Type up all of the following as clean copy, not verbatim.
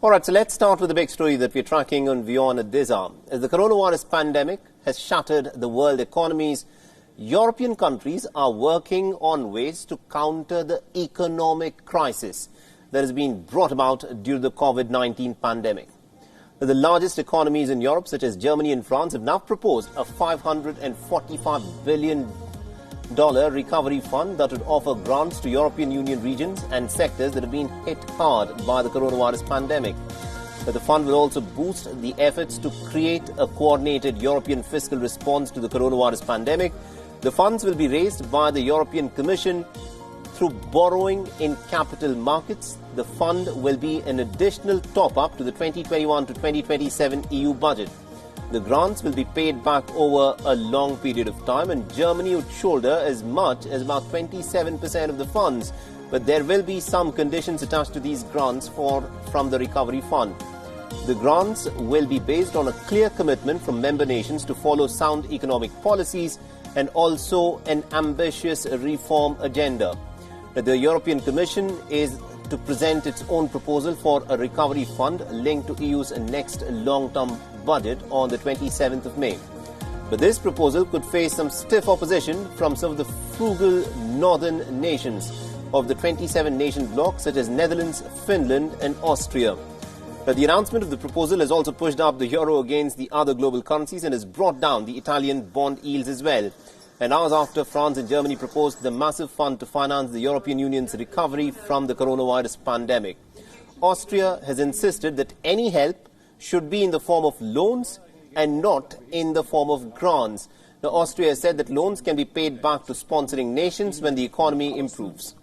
All right, so let's start with the big story that we're tracking on Beyond at this hour. As the coronavirus pandemic has shattered the world economies, European countries are working on ways to counter the economic crisis that has been brought about due to the COVID-19 pandemic. The largest economies in Europe, such as Germany and France, have now proposed a $545 billion recovery fund that would offer grants to European Union regions and sectors that have been hit hard by the coronavirus pandemic. The fund will also boost the efforts to create a coordinated European fiscal response to the coronavirus pandemic. The funds will be raised by the European Commission through borrowing in capital markets. The fund will be an additional top-up to the 2021 to 2027 EU budget. The grants will be paid back over a long period of time, and Germany would shoulder as much as about 27% of the funds. But there will be some conditions attached to these grants from the recovery fund. The grants will be based on a clear commitment from member nations to follow sound economic policies and also an ambitious reform agenda. The European Commission is to present its own proposal for a recovery fund linked to EU's next long-term budget on the 27th of May. But this proposal could face some stiff opposition from some of the frugal northern nations of the 27-nation bloc, such as Netherlands, Finland and Austria. But the announcement of the proposal has also pushed up the euro against the other global currencies and has brought down the Italian bond yields as well. And hours after France and Germany proposed the massive fund to finance the European Union's recovery from the coronavirus pandemic, Austria has insisted that any help should be in the form of loans and not in the form of grants. Now, Austria has said that loans can be paid back to sponsoring nations when the economy improves.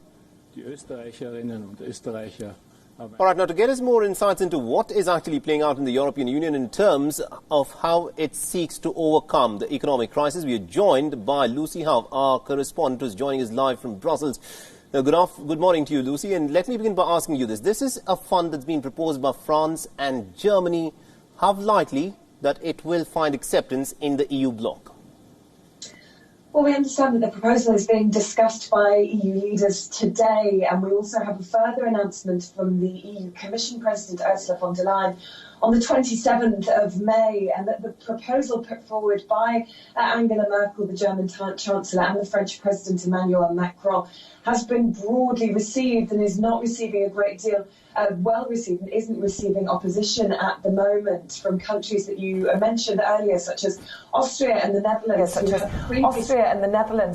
All right, now to get us more insights into what is actually playing out in the European Union in terms of how it seeks to overcome the economic crisis, we are joined by Lucy Howe, our correspondent, who is joining us live from Brussels. Now, good morning to you, Lucy, and let me begin by asking you this. This is a fund that's been proposed by France and Germany. How likely that it will find acceptance in the EU bloc? Well, we understand that the proposal is being discussed by EU leaders today, and we also have a further announcement from the EU Commission President Ursula von der Leyen on the 27th of May, and that the proposal put forward by Angela Merkel, the German Chancellor, and the French President Emmanuel Macron has been broadly received and is not receiving a great deal well received and isn't receiving opposition at the moment from countries that you mentioned earlier, such as Austria and the Netherlands.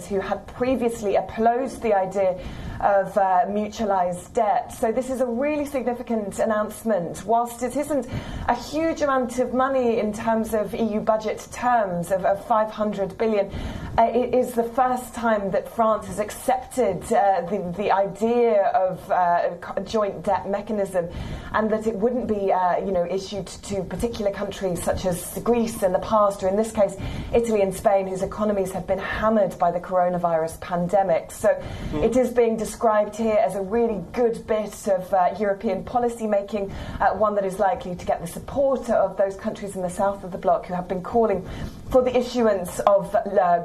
Who had previously opposed the idea of mutualised debt. So this is a really significant announcement. Whilst it isn't a huge amount of money in terms of EU budget terms of 500 billion, it is the first time that France has accepted the idea of a joint debt mechanism, and that it wouldn't be issued to particular countries such as Greece in the past, or in this case Italy and Spain, whose economies have been hammered by the coronavirus pandemic. So it is being described here as a really good bit of European policy making, one that is likely to get the support of those countries in the south of the bloc who have been calling for the issuance of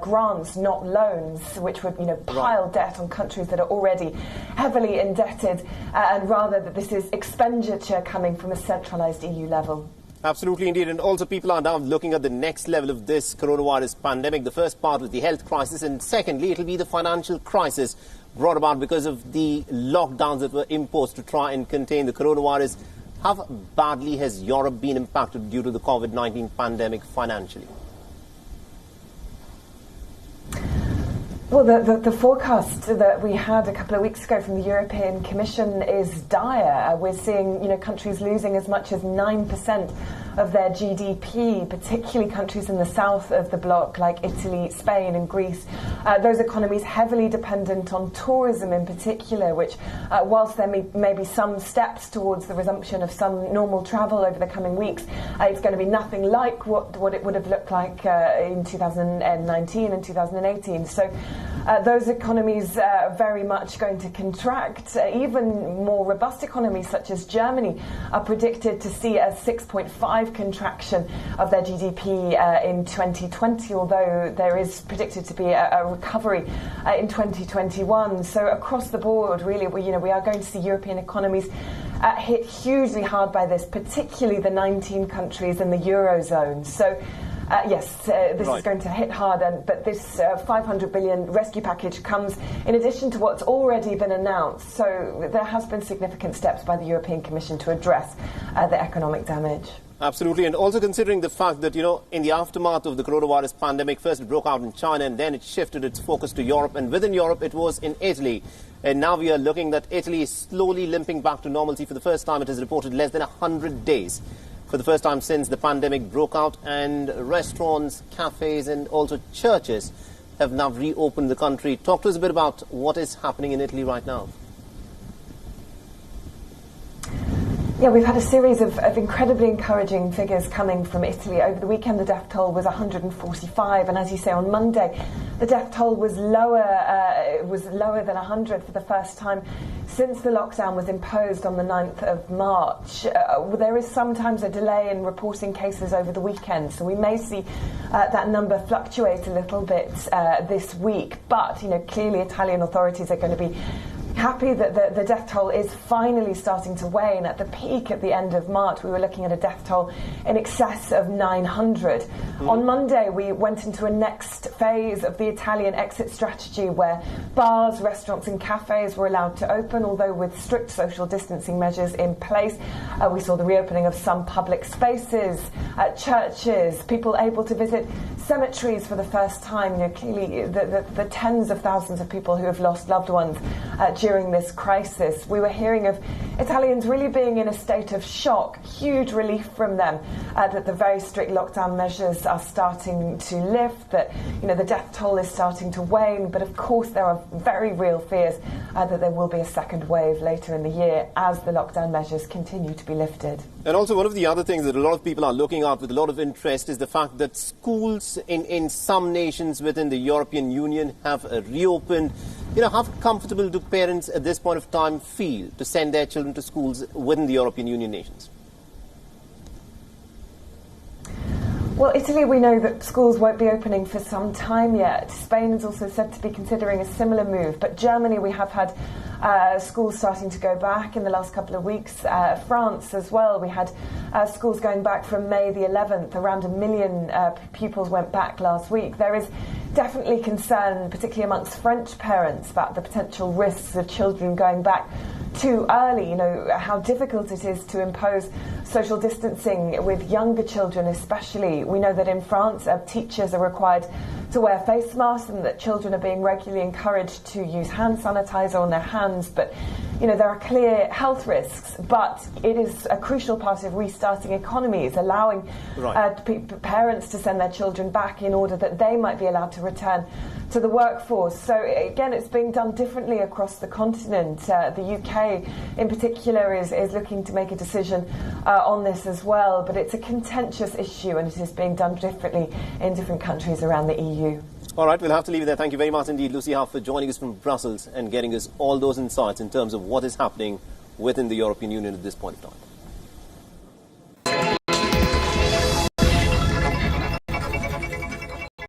grants, not loans, which would pile debt on countries that are already heavily indebted, and rather that this is expenditure coming from a centralised EU level. Absolutely indeed, and also people are now looking at the next level of this coronavirus pandemic. The first part was the health crisis, and secondly, it'll be the financial crisis brought about because of the lockdowns that were imposed to try and contain the coronavirus. How badly has Europe been impacted due to the COVID-19 pandemic financially? Well, the forecast that we had a couple of weeks ago from the European Commission is dire. We're seeing, countries losing as much as 9% of their GDP, particularly countries in the south of the bloc like Italy, Spain and Greece. Those economies heavily dependent on tourism in particular, which, whilst there may be some steps towards the resumption of some normal travel over the coming weeks, it's going to be nothing like what it would have looked like in 2019 and 2018. So those economies are very much going to contract. Even more robust economies such as Germany are predicted to see a 6.5% contraction of their GDP in 2020, although there is predicted to be a recovery in 2021. So across the board, really, we are going to see European economies hit hugely hard by this, particularly the 19 countries in the Eurozone. So yes, this is going to hit hard, but this 500 billion rescue package comes in addition to what's already been announced. So there has been significant steps by the European Commission to address the economic damage. Absolutely, and also considering the fact that, in the aftermath of the coronavirus pandemic, first it broke out in China and then it shifted its focus to Europe, and within Europe it was in Italy. And now we are looking that Italy is slowly limping back to normalcy. For the first time, it has reported less than 100 days. For the first time since the pandemic broke out, and restaurants, cafes and also churches have now reopened the country. Talk to us a bit about what is happening in Italy right now. Yeah, we've had a series of incredibly encouraging figures coming from Italy. Over the weekend, the death toll was 145, and as you say, on Monday, the death toll was lower than 100 for the first time since the lockdown was imposed on the 9th of March. There is sometimes a delay in reporting cases over the weekend, so we may see that number fluctuate a little bit this week. But, clearly Italian authorities are going to be happy that the death toll is finally starting to wane. At the peak at the end of March, we were looking at a death toll in excess of 900. On Monday, we went into a next phase of the Italian exit strategy where bars, restaurants and cafes were allowed to open, although with strict social distancing measures in place. We saw the reopening of some public spaces, churches, people able to visit cemeteries for the first time. Clearly the tens of thousands of people who have lost loved ones during this crisis. We were hearing of Italians really being in a state of shock, huge relief from them that the very strict lockdown measures are starting to lift, that the death toll is starting to wane, but of course there are very real fears that there will be a second wave later in the year as the lockdown measures continue to be lifted. And also one of the other things that a lot of people are looking at with a lot of interest is the fact that schools in some nations within the European Union have reopened. How comfortable do parents at this point of time feel to send their children to schools within the European Union nations? Well, Italy, we know that schools won't be opening for some time yet. Spain is also said to be considering a similar move. But Germany, we have had schools starting to go back in the last couple of weeks. France as well. We had schools going back from May the 11th. Around 1 million pupils went back last week. There is definitely concern, particularly amongst French parents, about the potential risks of children going back too early. How difficult it is to impose social distancing with younger children especially. We know that in France, teachers are required to wear face masks and that children are being regularly encouraged to use hand sanitizer on their hands. But, there are clear health risks, but it is a crucial part of restarting economies, allowing parents to send their children back in order that they might be allowed to return to the workforce. So again, it's being done differently across the continent. The UK in particular is looking to make a decision on this as well, but it's a contentious issue and it is being done differently in different countries around the EU. All right, we'll have to leave it there. Thank you very much indeed, Lucy Huff, for joining us from Brussels and getting us all those insights in terms of what is happening within the European Union at this point in time.